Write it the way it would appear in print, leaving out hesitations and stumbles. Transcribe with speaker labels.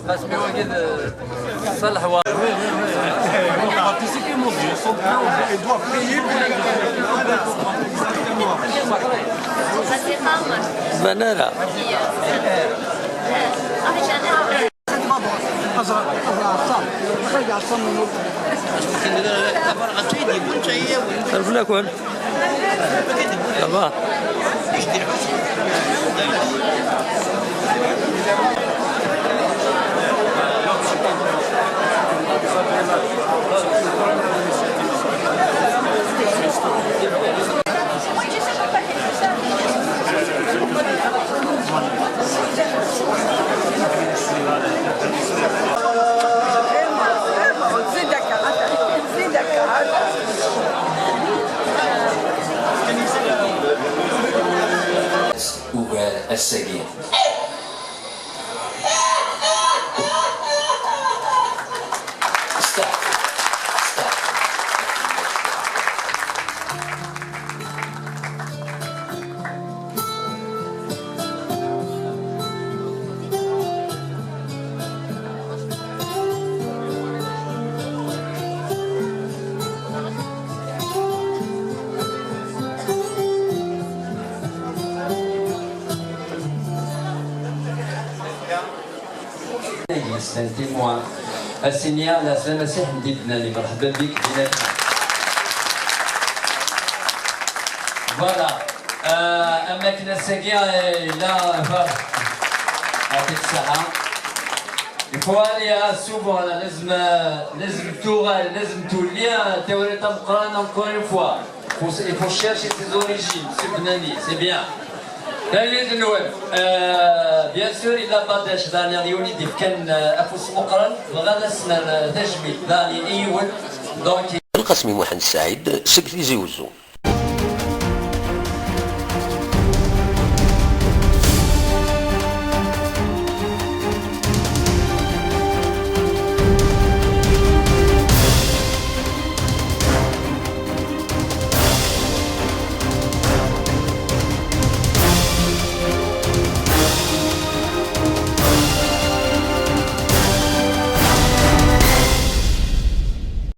Speaker 1: قاسمي واجد صلح و
Speaker 2: participer mon Dieu, son plan, il doit payer pour la
Speaker 3: بنانا تعرف لكم طبعا
Speaker 4: السجين. C'est un témoin assigné à la Saint-Massé Ndibnali. مرحبا بك بيناتنا. Voilà. أماكن الساقية لا يعطيك الصحة. Il faut aller souvent لازم تولي تولي مقران encore une fois. Il faut chercher ses origines, c'est Bnani, c'est bien. Bien sûr, il a pas d'âge يولد كان أفوس مقرن وغادا سنة تجميل داني أيول دونك
Speaker 3: القاسمي محمد السعيد سكتي زيوزو